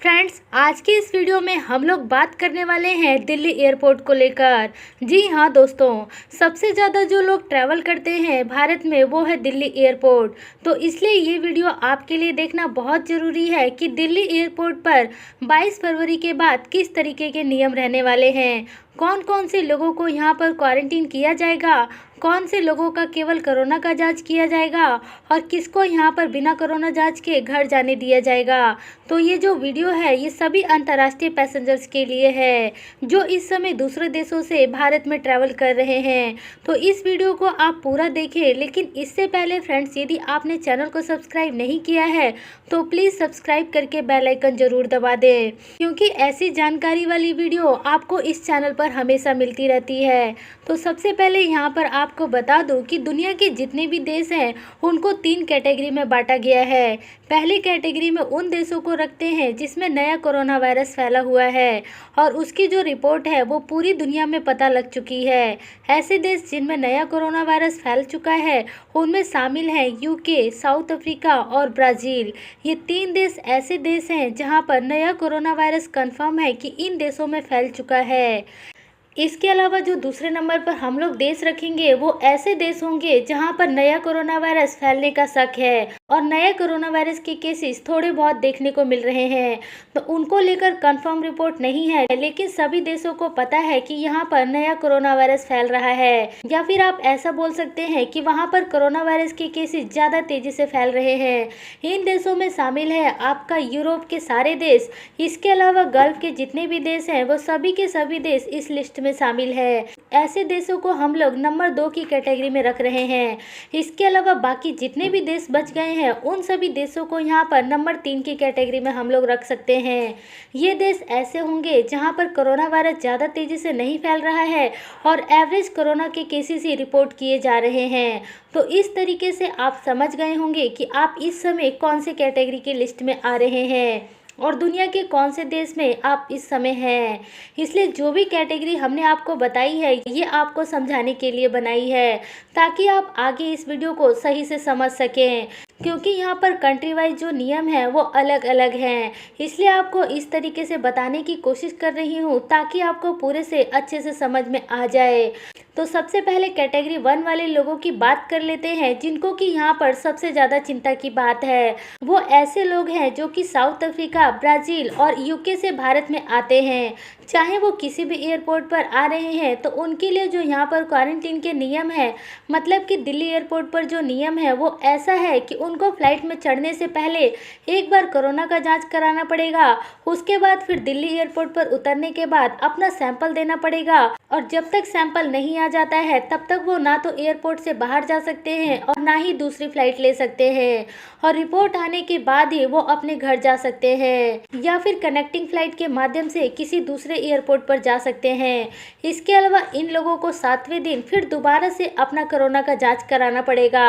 Friends, आज के इस वीडियो में हम लोग बात करने वाले हैं दिल्ली एयरपोर्ट को लेकर। जी हाँ दोस्तों, सबसे ज़्यादा जो लोग ट्रैवल करते हैं भारत में वो है दिल्ली एयरपोर्ट। तो इसलिए ये वीडियो आपके लिए देखना बहुत ज़रूरी है कि दिल्ली एयरपोर्ट पर 22 फरवरी के बाद किस तरीके के नियम रहने वाले हैं, कौन कौन से लोगों को यहाँ पर क्वारंटीन किया जाएगा, कौन से लोगों का केवल कोरोना का जांच किया जाएगा और किसको यहाँ पर बिना कोरोना जांच के घर जाने दिया जाएगा। तो ये जो वीडियो है ये सभी अंतर्राष्ट्रीय पैसेंजर्स के लिए है जो इस समय दूसरे देशों से भारत में ट्रैवल कर रहे हैं। तो इस वीडियो को आप पूरा देखें, लेकिन इससे पहले फ्रेंड्स, यदि आपने चैनल को सब्सक्राइब नहीं किया है तो प्लीज़ सब्सक्राइब करके बेल आइकन ज़रूर दबा दें, क्योंकि ऐसी जानकारी वाली वीडियो आपको इस चैनल पर हमेशा मिलती रहती है। तो सबसे पहले यहाँ पर आपको बता दूं कि दुनिया के जितने भी देश हैं उनको 3 कैटेगरी में बांटा गया है। पहली कैटेगरी में उन देशों को रखते हैं जिसमें नया कोरोना वायरस फैला हुआ है और उसकी जो रिपोर्ट है वो पूरी दुनिया में पता लग चुकी है। ऐसे देश जिनमें नया कोरोना वायरस फैल चुका है उनमें शामिल हैं यूके, साउथ अफ्रीका और ब्राज़ील। ये 3 देश ऐसे देश हैं जहां पर नया कोरोना वायरस कंफर्म है कि इन देशों में फैल चुका है। इसके अलावा जो दूसरे नंबर पर हम लोग देश रखेंगे वो ऐसे देश होंगे जहां पर नया कोरोना वायरस फैलने का शक है और नए कोरोना वायरस के केसेस थोड़े बहुत देखने को मिल रहे हैं। तो उनको लेकर कंफर्म रिपोर्ट नहीं है, लेकिन सभी देशों को पता है कि यहाँ पर नया कोरोना वायरस फैल रहा है, या फिर आप ऐसा बोल सकते हैं कि वहाँ पर कोरोना वायरस के केसेस ज़्यादा तेजी से फैल रहे हैं। इन देशों में शामिल है आपका यूरोप के सारे देश, इसके अलावा गल्फ के जितने भी देश हैं वो सभी के सभी देश इस लिस्ट में शामिल है। ऐसे देशों को हम लोग नंबर 2 की कैटेगरी में रख रहे हैं। इसके अलावा बाकी जितने भी देश बच गए हैं उन सभी देशों को यहाँ पर नंबर 3 की कैटेगरी में हम लोग रख सकते हैं। ये देश ऐसे होंगे जहाँ पर कोरोना वायरस ज़्यादा तेजी से नहीं फैल रहा है और एवरेज कोरोना के केसेस ही रिपोर्ट किए जा रहे हैं। तो इस तरीके से आप समझ गए होंगे कि आप इस समय कौन से कैटेगरी की लिस्ट में आ रहे हैं और दुनिया के कौन से देश में आप इस समय हैं। इसलिए जो भी कैटेगरी हमने आपको बताई है ये आपको समझाने के लिए बनाई है ताकि आप आगे इस वीडियो को सही से समझ सकें, क्योंकि यहाँ पर कंट्री वाइज जो नियम है वो अलग अलग हैं। इसलिए आपको इस तरीके से बताने की कोशिश कर रही हूँ ताकि आपको पूरे से अच्छे से समझ में आ जाए। तो सबसे पहले कैटेगरी 1 वाले लोगों की बात कर लेते हैं जिनको कि यहाँ पर सबसे ज़्यादा चिंता की बात है। वो ऐसे लोग हैं जो कि साउथ अफ्रीका, ब्राज़ील और यूके से भारत में आते हैं। चाहे वो किसी भी एयरपोर्ट पर आ रहे हैं तो उनके लिए जो यहाँ पर क्वारंटीन के नियम है, मतलब कि दिल्ली एयरपोर्ट पर जो नियम है वो ऐसा है कि उनको फ्लाइट में चढ़ने से पहले एक बार कोरोना का जांच कराना पड़ेगा। उसके बाद फिर दिल्ली एयरपोर्ट पर उतरने के बाद अपना सैंपल देना पड़ेगा और जब तक सैंपल नहीं आ जाता है तब तक वो ना तो एयरपोर्ट से बाहर जा सकते हैं और ना ही दूसरी फ्लाइट ले सकते हैं, और रिपोर्ट आने के बाद ही वो अपने घर जा सकते हैं या फिर कनेक्टिंग फ्लाइट के माध्यम से किसी दूसरे एयरपोर्ट पर जा सकते हैं। इसके अलावा इन लोगों को 7वें दिन फिर दोबारा से अपना कोरोना का जांच कराना पड़ेगा।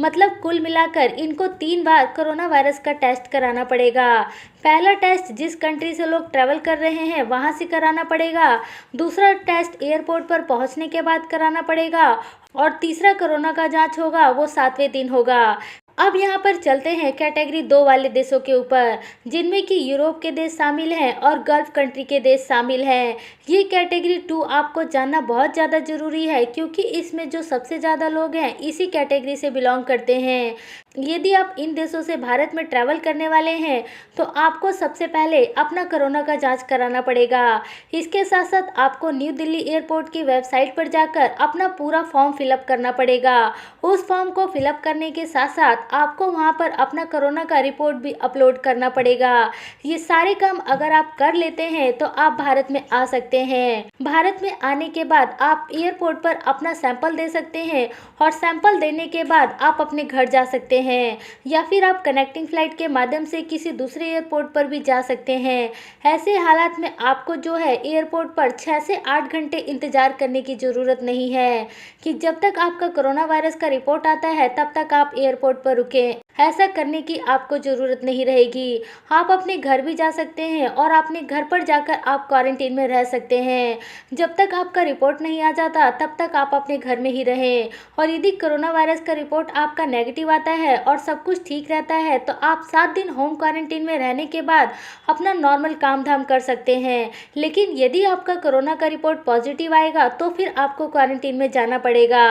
मतलब कुल मिलाकर इनको 3 बार कोरोना वायरस का टेस्ट कराना पड़ेगा। पहला टेस्ट जिस कंट्री से लोग ट्रैवल कर रहे हैं वहां से कराना पड़ेगा, दूसरा टेस्ट एयरपोर्ट पर पहुंचने के बाद कराना पड़ेगा और तीसरा कोरोना का जांच होगा वो 7वें दिन होगा। अब यहाँ पर चलते हैं कैटेगरी 2 वाले देशों के ऊपर, जिनमें कि यूरोप के देश शामिल हैं और गल्फ कंट्री के देश शामिल हैं। ये कैटेगरी 2 आपको जानना बहुत ज़्यादा ज़रूरी है, क्योंकि इसमें जो सबसे ज़्यादा लोग हैं इसी कैटेगरी से बिलोंग करते हैं। यदि आप इन देशों से भारत में ट्रैवल करने वाले हैं तो आपको सबसे पहले अपना कोरोना का जांच कराना पड़ेगा। इसके साथ साथ आपको न्यू दिल्ली एयरपोर्ट की वेबसाइट पर जाकर अपना पूरा फॉर्म फिलअप करना पड़ेगा। उस फॉर्म को फिलअप करने के साथ साथ आपको वहां पर अपना कोरोना का रिपोर्ट भी अपलोड करना पड़ेगा। ये सारे काम अगर आप कर लेते हैं तो आप भारत में आ सकते हैं। भारत में आने के बाद आप एयरपोर्ट पर अपना सैंपल दे सकते हैं और सैंपल देने के बाद आप अपने घर जा सकते हैं, या फिर आप कनेक्टिंग फ्लाइट के माध्यम से किसी दूसरे एयरपोर्ट पर भी जा सकते हैं। ऐसे हालात में आपको जो है एयरपोर्ट पर 6 से 8 घंटे इंतजार करने की ज़रूरत नहीं है कि जब तक आपका कोरोना वायरस का रिपोर्ट आता है तब तक आप एयरपोर्ट पर रुकें। ऐसा करने की आपको ज़रूरत नहीं रहेगी। आप अपने घर भी जा सकते हैं और अपने घर पर जाकर आप क्वारंटीन में रह सकते हैं। जब तक आपका रिपोर्ट नहीं आ जाता तब तक आप अपने घर में ही रहें। और यदि कोरोना वायरस का रिपोर्ट आपका नेगेटिव आता है और सब कुछ ठीक रहता है तो आप 7 दिन होम क्वारंटीन में रहने के बाद अपना नॉर्मल काम धाम कर सकते हैं। लेकिन यदि आपका कोरोना का रिपोर्ट पॉजिटिव आएगा तो फिर आपको क्वारंटीन में जाना पड़ेगा।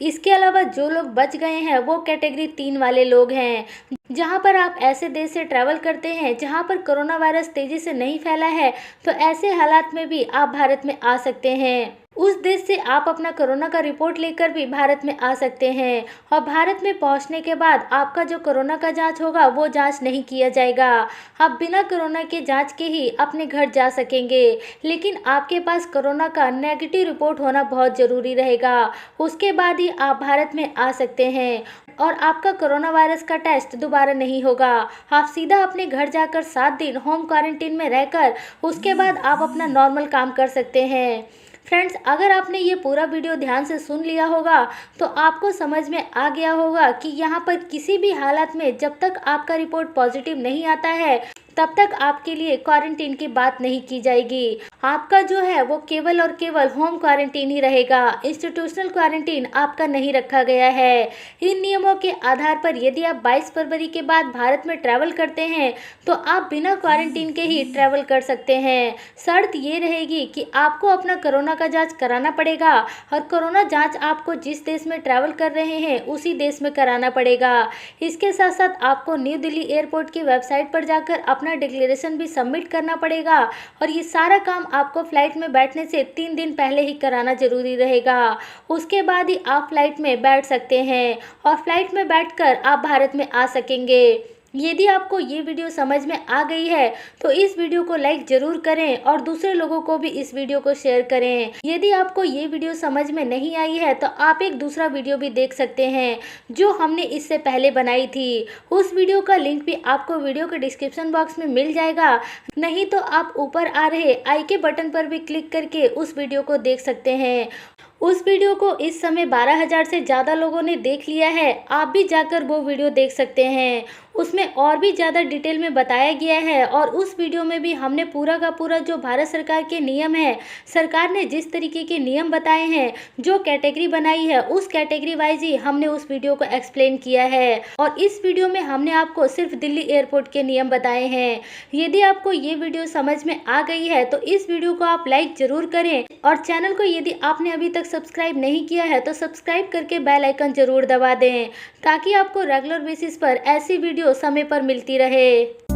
इसके अलावा जो लोग बच गए हैं वो कैटेगरी 3 वाले लोग हैं, जहां पर आप ऐसे देश से ट्रैवल करते हैं जहां पर कोरोना वायरस तेज़ी से नहीं फैला है, तो ऐसे हालात में भी आप भारत में आ सकते हैं। उस देश से आप अपना कोरोना का रिपोर्ट लेकर भी भारत में आ सकते हैं और भारत में पहुंचने के बाद आपका जो कोरोना का जांच होगा वो जांच नहीं किया जाएगा। आप बिना कोरोना के जांच के ही अपने घर जा सकेंगे, लेकिन आपके पास कोरोना का नेगेटिव रिपोर्ट होना बहुत ज़रूरी रहेगा। उसके बाद ही आप भारत में आ सकते हैं और आपका कोरोना वायरस का टेस्ट दोबारा नहीं होगा। आप सीधा अपने घर जाकर 7 दिन होम क्वारंटीन में रहकर उसके बाद आप अपना नॉर्मल काम कर सकते हैं। फ्रेंड्स, अगर आपने ये पूरा वीडियो ध्यान से सुन लिया होगा तो आपको समझ में आ गया होगा कि यहाँ पर किसी भी हालत में जब तक आपका रिपोर्ट पॉजिटिव नहीं आता है तब तक आपके लिए क्वारंटीन की बात नहीं की जाएगी। आपका जो है वो केवल और केवल होम क्वारंटीन ही रहेगा। इंस्टीट्यूशनल क्वारंटीन आपका नहीं रखा गया है। इन नियमों के आधार पर यदि आप 22 फरवरी के बाद भारत में ट्रैवल करते हैं तो आप बिना क्वारंटीन के ही ट्रैवल कर सकते हैं। शर्त ये रहेगी कि आपको अपना कोरोना का जांच कराना पड़ेगा और कोरोना जांच आपको जिस देश में ट्रैवल कर रहे हैं उसी देश में कराना पड़ेगा। इसके साथ साथ आपको न्यू दिल्ली एयरपोर्ट की वेबसाइट पर जाकर अपना डिक्लेरेशन भी सबमिट करना पड़ेगा और ये सारा काम आपको फ्लाइट में बैठने से 3 दिन पहले ही कराना जरूरी रहेगा। उसके बाद ही आप फ्लाइट में बैठ सकते हैं और फ्लाइट में बैठकर आप भारत में आ सकेंगे। यदि आपको ये वीडियो समझ में आ गई है तो इस वीडियो को लाइक ज़रूर करें और दूसरे लोगों को भी इस वीडियो को शेयर करें। यदि आपको ये वीडियो समझ में नहीं आई है तो आप एक दूसरा वीडियो भी देख सकते हैं जो हमने इससे पहले बनाई थी। उस वीडियो का लिंक भी आपको वीडियो के डिस्क्रिप्शन बॉक्स में मिल जाएगा, नहीं तो आप ऊपर आ रहे आई के बटन पर भी क्लिक करके उस वीडियो को देख सकते हैं। उस वीडियो को इस समय 12,000 से ज़्यादा लोगों ने देख लिया है। आप भी जाकर वो वीडियो देख सकते हैं। उसमें और भी ज़्यादा डिटेल में बताया गया है और उस वीडियो में भी हमने पूरा का पूरा जो भारत सरकार के नियम है, सरकार ने जिस तरीके के नियम बताए हैं, जो कैटेगरी बनाई है, उस कैटेगरी वाइज ही हमने उस वीडियो को एक्सप्लेन किया है। और इस वीडियो में हमने आपको सिर्फ दिल्ली एयरपोर्ट के नियम बताए हैं। यदि आपको ये वीडियो समझ में आ गई है तो इस वीडियो को आप लाइक ज़रूर करें और चैनल को यदि आपने अभी तक सब्सक्राइब नहीं किया है तो सब्सक्राइब करके बेल आइकन ज़रूर दबा दें ताकि आपको रेगुलर बेसिस पर ऐसी वीडियो समय पर मिलती रहे।